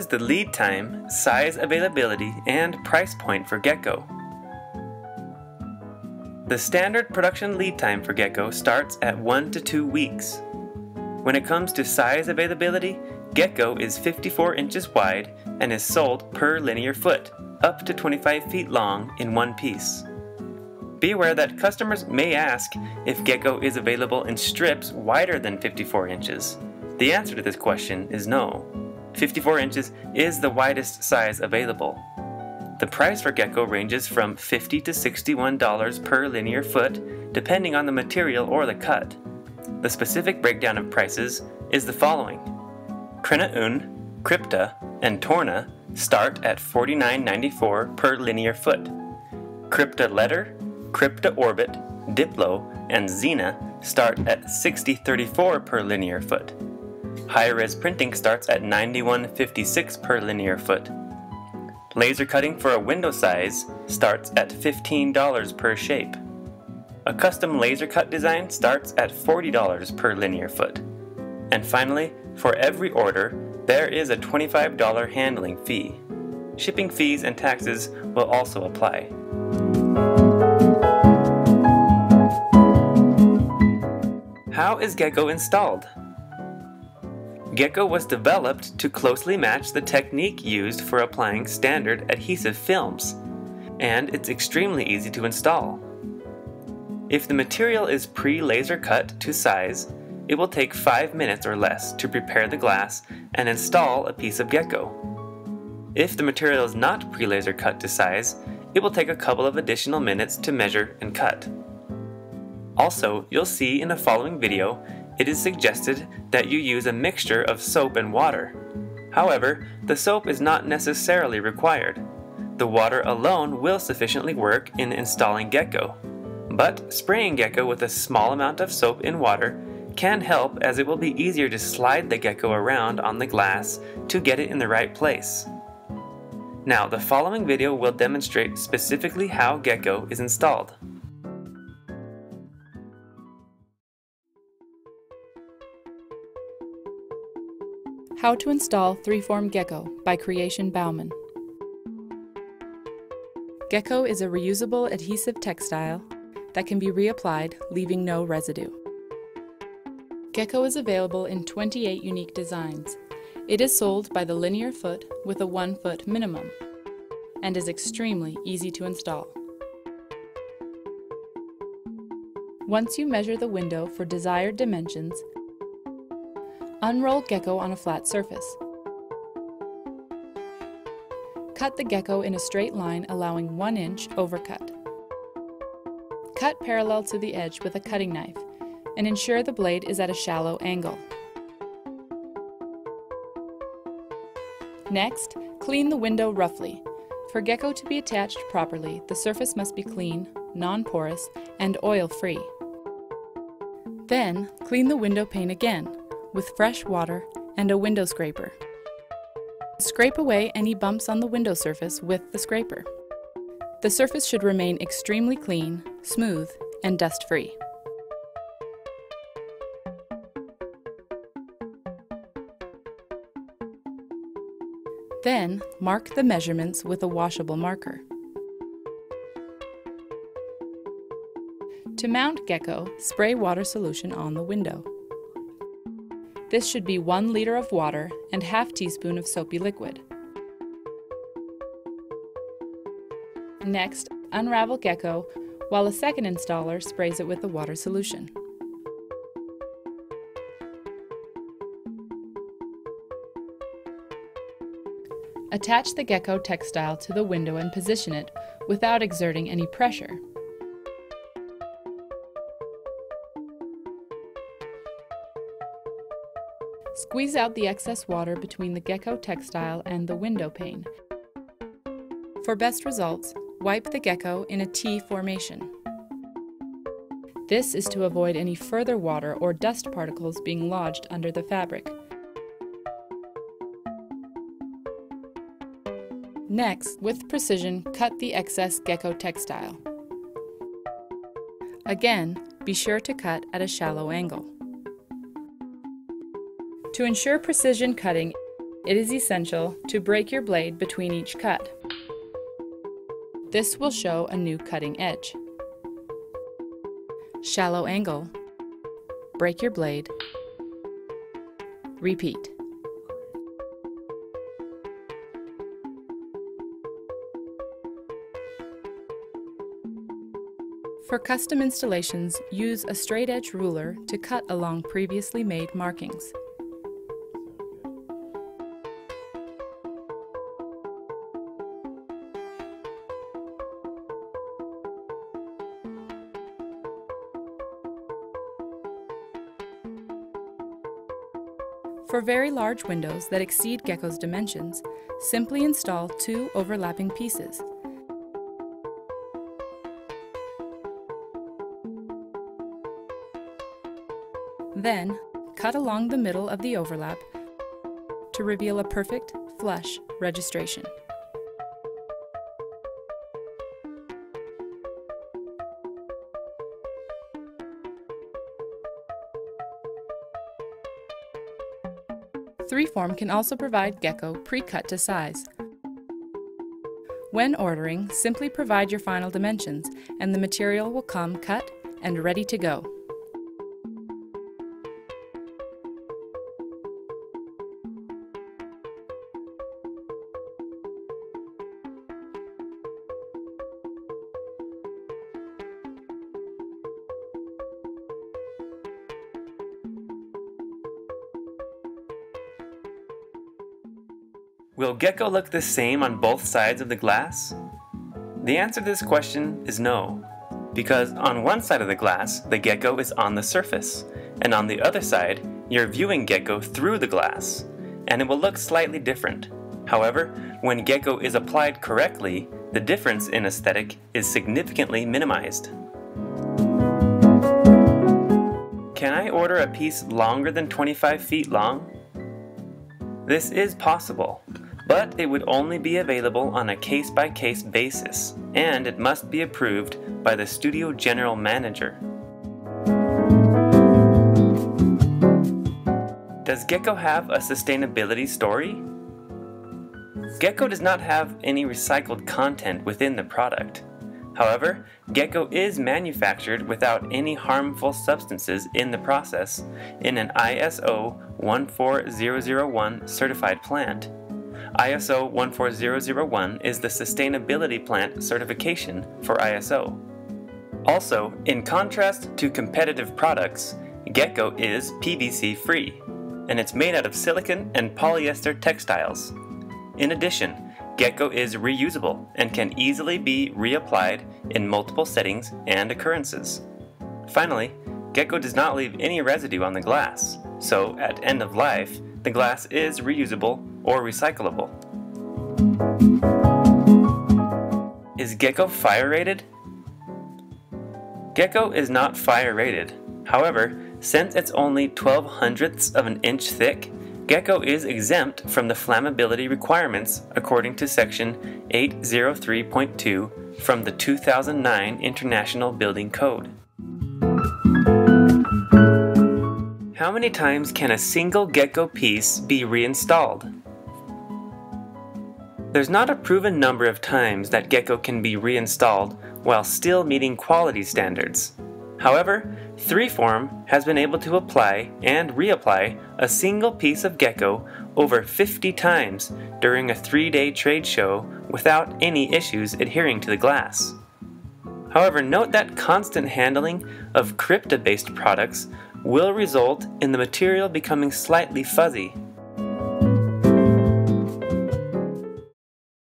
the lead time, size availability, and price point for GECKO. The standard production lead time for GECKO starts at 1 to 2 weeks. When it comes to size availability, GECKO is 54 inches wide and is sold per linear foot, up to 25 feet long in one piece. Be aware that customers may ask if GECKO is available in strips wider than 54 inches. The answer to this question is no. 54 inches is the widest size available. The price for GECKO ranges from $50 to $61 per linear foot, depending on the material or the cut. The specific breakdown of prices is the following. Krina Un, Crypta, and Torna start at $49.94 per linear foot. Crypta Letter, Crypta Orbit, Diplo, and Xena start at $60.34 per linear foot. High-res printing starts at $91.56 per linear foot. Laser cutting for a window size starts at $15 per shape. A custom laser cut design starts at $40 per linear foot. And finally, for every order, there is a $25 handling fee. Shipping fees and taxes will also apply. How is GECKO installed? GECKO was developed to closely match the technique used for applying standard adhesive films, and it's extremely easy to install. If the material is pre-laser cut to size, it will take 5 minutes or less to prepare the glass and install a piece of GECKO. If the material is not pre-laser cut to size, it will take a couple of additional minutes to measure and cut. Also, you'll see in the following video, it is suggested that you use a mixture of soap and water. However, the soap is not necessarily required. The water alone will sufficiently work in installing GECKO, but spraying GECKO with a small amount of soap in water can help, as it will be easier to slide the GECKO around on the glass to get it in the right place. Now, the following video will demonstrate specifically how GECKO is installed. How to install 3-form GECKO by Creation Bauman. GECKO is a reusable adhesive textile that can be reapplied, leaving no residue. GECKO is available in 28 unique designs. It is sold by the linear foot with a 1 foot minimum and is extremely easy to install. Once you measure the window for desired dimensions, unroll GECKO on a flat surface. Cut the GECKO in a straight line, allowing 1 inch overcut. Cut parallel to the edge with a cutting knife and ensure the blade is at a shallow angle. Next, clean the window roughly. For GECKO to be attached properly, the surface must be clean, non-porous, and oil-free. Then, clean the window pane again with fresh water and a window scraper. Scrape away any bumps on the window surface with the scraper. The surface should remain extremely clean, smooth, and dust-free. Then, mark the measurements with a washable marker. To mount GECKO, spray water solution on the window. This should be 1 liter of water and ½ teaspoon of soapy liquid. Next, unravel GECKO while a second installer sprays it with the water solution. Attach the GECKO textile to the window and position it without exerting any pressure. Squeeze out the excess water between the GECKO textile and the window pane. For best results, wipe the GECKO in a T formation. This is to avoid any further water or dust particles being lodged under the fabric. Next, with precision, cut the excess GECKO textile. Again, be sure to cut at a shallow angle. To ensure precision cutting, it is essential to break your blade between each cut. This will show a new cutting edge. Shallow angle. Break your blade. Repeat. For custom installations, use a straight edge ruler to cut along previously made markings. For very large windows that exceed GECKO's dimensions, simply install 2 overlapping pieces. Then, cut along the middle of the overlap to reveal a perfect, flush registration. Freeform can also provide GECKO pre-cut to size. When ordering, simply provide your final dimensions, and the material will come cut and ready to go. Will GECKO look the same on both sides of the glass? The answer to this question is no, because on one side of the glass, the GECKO is on the surface, and on the other side, you're viewing GECKO through the glass, and it will look slightly different. However, when GECKO is applied correctly, the difference in aesthetic is significantly minimized. Can I order a piece longer than 25 feet long? This is possible, but it would only be available on a case-by-case basis, and it must be approved by the studio general manager. Does GECKO have a sustainability story? GECKO does not have any recycled content within the product. However, GECKO is manufactured without any harmful substances in the process in an ISO 14001 certified plant. ISO 14001 is the Sustainability Plant certification for ISO. Also, in contrast to competitive products, GECKO is PVC free, and it's made out of silicone and polyester textiles. In addition, GECKO is reusable and can easily be reapplied in multiple settings and occurrences. Finally, GECKO does not leave any residue on the glass, so at end of life, the glass is reusable or recyclable. Is GECKO fire rated? GECKO is not fire rated. However, since it's only 0.12 of an inch thick, GECKO is exempt from the flammability requirements according to section 803.2 from the 2009 International Building Code. How many times can a single GECKO piece be reinstalled? There's not a proven number of times that GECKO can be reinstalled while still meeting quality standards. However, Freeform has been able to apply and reapply a single piece of GECKO over 50 times during a 3-day trade show without any issues adhering to the glass. However, note that constant handling of Crypta-based products will result in the material becoming slightly fuzzy.